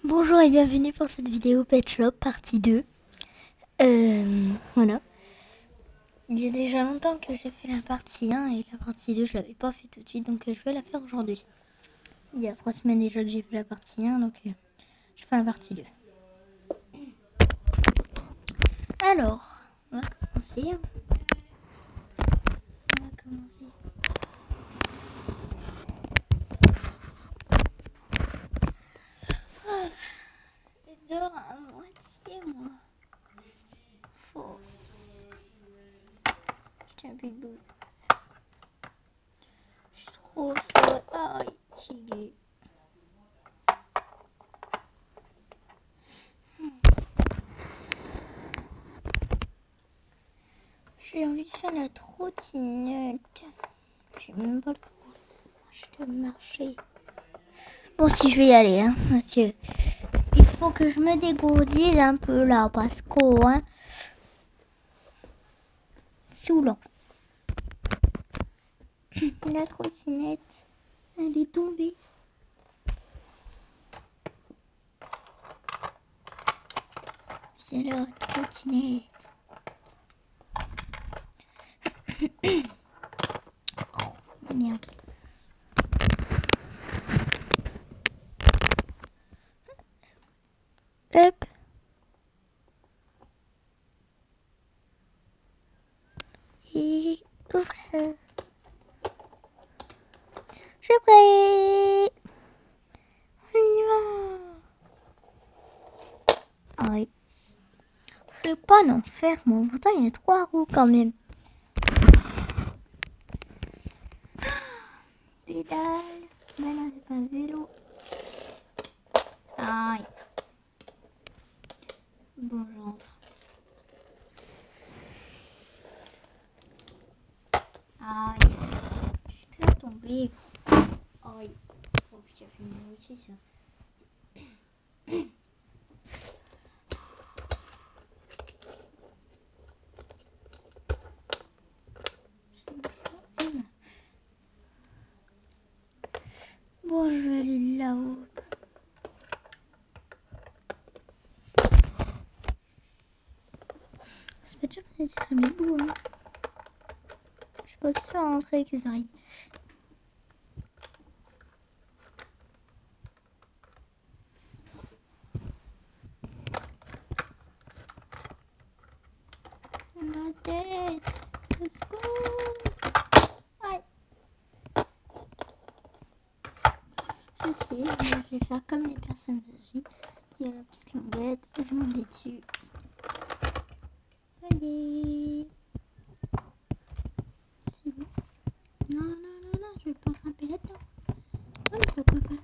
Bonjour et bienvenue pour cette vidéo Pet Shop partie 2. Voilà. Il y a déjà longtemps que j'ai fait la partie 1 et la partie 2 je l'avais pas fait tout de suite, donc je vais la faire aujourd'hui. Il y a 3 semaines déjà que j'ai fait la partie 1, donc je fais la partie 2. Alors, on va commencer. Oh, je dors à moitié moi. Oh. Tiens, pitbull. Je suis trop chaud. Aïe, tigre. J'ai envie de faire la trottinette. J'ai même pas le courage de marcher. Bon, si je vais y aller, hein, parce que il faut que je me dégourdisse un peu là, parce que, hein, saoulant. La trottinette, elle est tombée. C'est la trottinette. Oh, merde. Hop. Et ouvre. Je suis prêt. On y va. Ah oui. Je vais pas en faire, moi. Pourtant, il y a 3 roues quand même. Pédale. Mais non, c'est pas un vélo. Aïe. Bon, j'entre. Aïe. Je suis déjà tombée. Aïe. Oh, j'ai fait une aussi, ça. Bon, je vais aller là-haut. C'est pas dur de dire mes bouts, hein. Je peux aussi faire rentrer avec les oreilles. La tête. Let's go. Aïe. Je sais, je vais faire comme les personnes âgées qui a la petite languette, je m'en vais dessus. Allez. C'est bon. Non, non, non, non, je vais pas grimper là-dedans. Oh, pourquoi pas.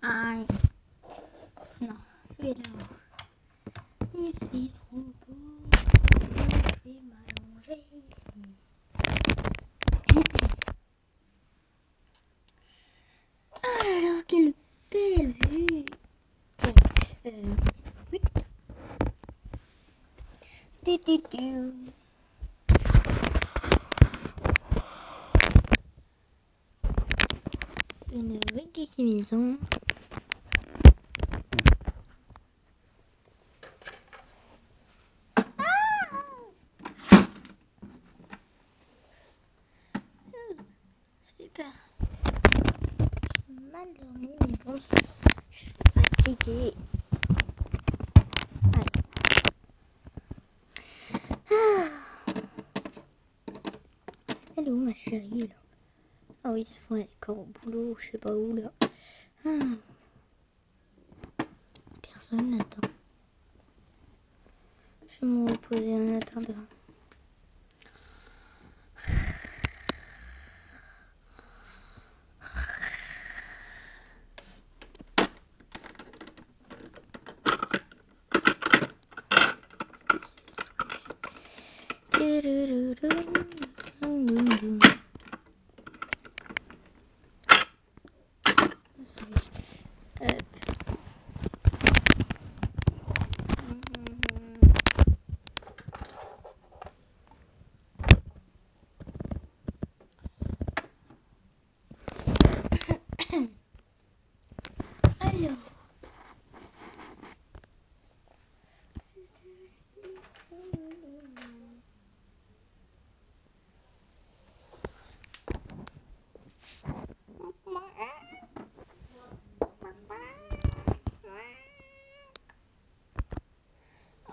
Aïe. Non, je vais là-haut. Il fait trop beau. Je vais m'allonger ici. Oh là là, quelle belle vue. Oui. Une vraie maison. Super. J'ai mal dormi, mais bon, je suis fatiguée. Elle est où ma chérie là? Ah oui, c'est vrai, encore au boulot, je sais pas où là. Personne n'attend. Je vais me reposer en attendant. Alors.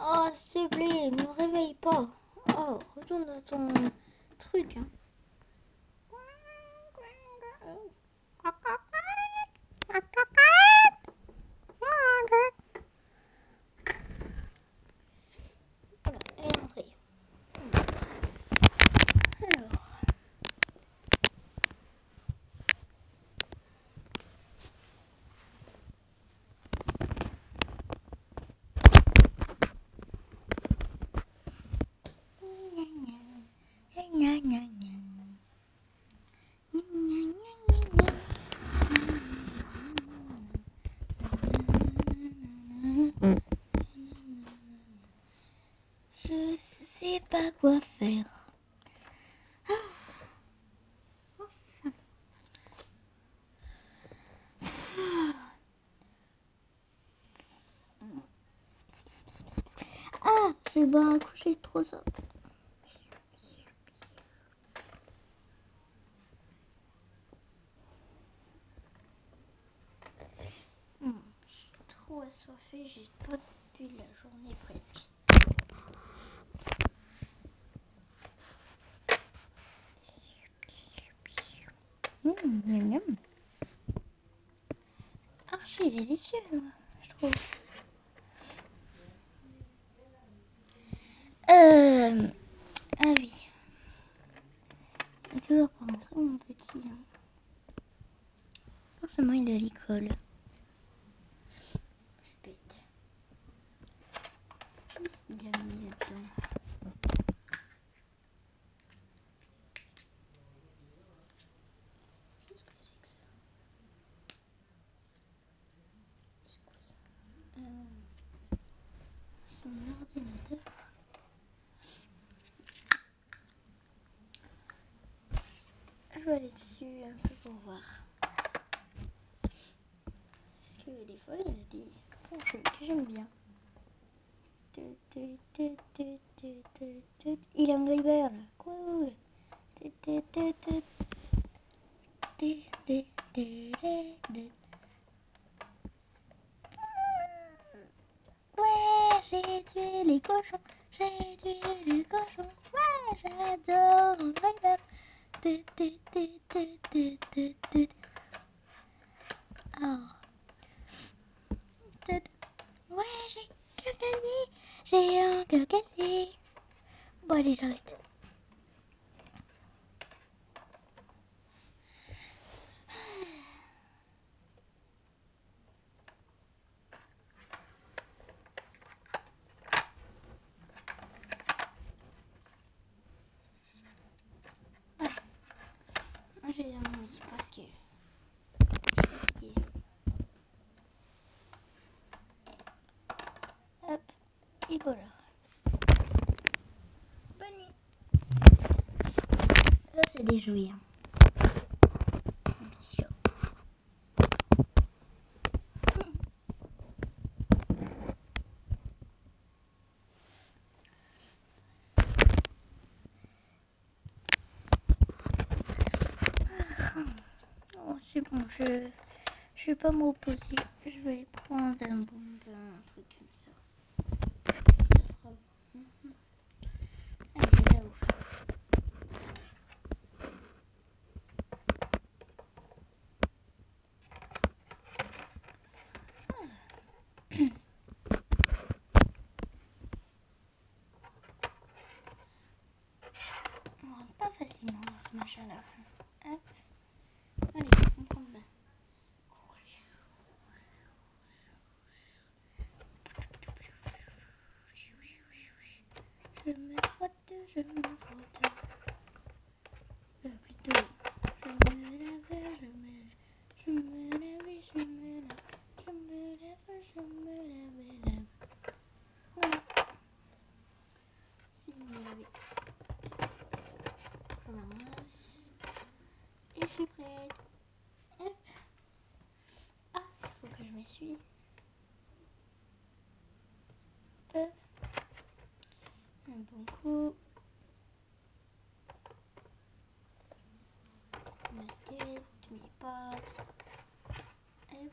Oh, s'il te plaît, ne me réveille pas. Oh, retourne dans ton truc. Hein. Voilà, elle est rentrée. Alors. Je sais pas quoi faire. Ah, je vais boire un coup, j'ai trop soif. Je suis trop assoiffée, j'ai pas bu la journée presque. Miam miam. Archi délicieux, je trouve. Ah oui. Il est toujours pas rentré mon petit. Hein. Forcément il est à l'école. C'est bête. Qu'est-ce qu'il a mis là-dedans? Qu'est-ce que c'est que ça? C'est quoi ça? Son ordinateur. Je vais aller dessus un peu pour voir. Parce que des fois il y a des bons jeux que j'aime bien. Il est Angry Bird là. Cool. Ouais, j'ai tué les cochons. J'ai tué les cochons. Ouais, j'adore Angry Bird. Oh. Ouais, j'ai que gagné. J'ai encore gagné. Bon, allez, j'arrête. Moi, j'ai un lit parce que je suis fatiguée. Hop, et voilà. Bonne nuit. Ça, c'est des jouets. Hein. Un petit chat. Oh, c'est bon, je vais pas me reposer. Je vais aller prendre un bonbon, un truc comme ça. Ça sera bon. Allez, là-haut. On rentre pas facilement dans ce machin-là. Hop. Allez, on prend le bain. Je me frotte, je me frotte. Plutôt, je me lave, je me lave, je me lave, je me lave, je me lave. Voilà. Si vous me lavez, je m'amasse. Et je suis prête. Hop. Ah, il faut que je mette m'essuie. Un bon coup. Ma tête, mes pattes. Hop.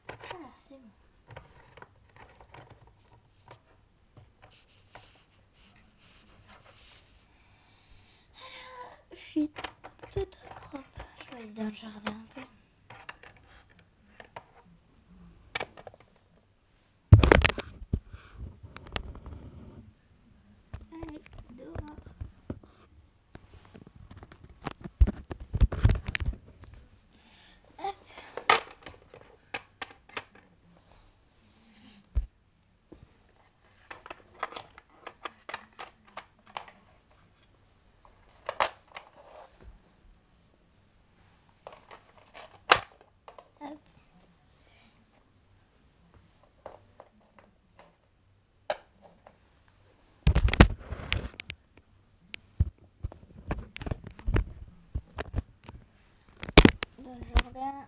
Voilà, c'est bon. Je suis toute propre. Je vais aller dans le jardin un peu. Allez, dehors. Hop. Hop. Dans le jardin.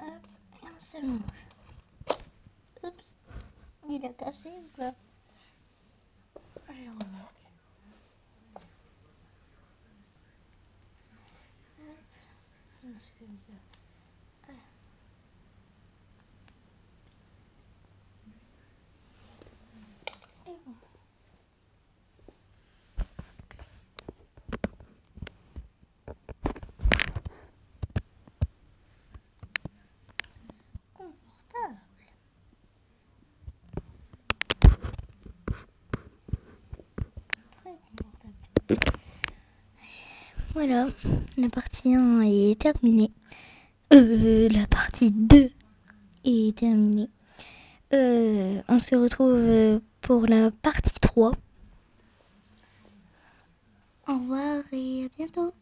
Hop, et on s'allonge. Oups, il a cassé ou quoi? Je le remonte. Voilà. Et bon. Confortable. Très confortable. Voilà, la partie 1 est terminée. La partie 2 est terminée. On se retrouve pour la partie 3. Au revoir et à bientôt.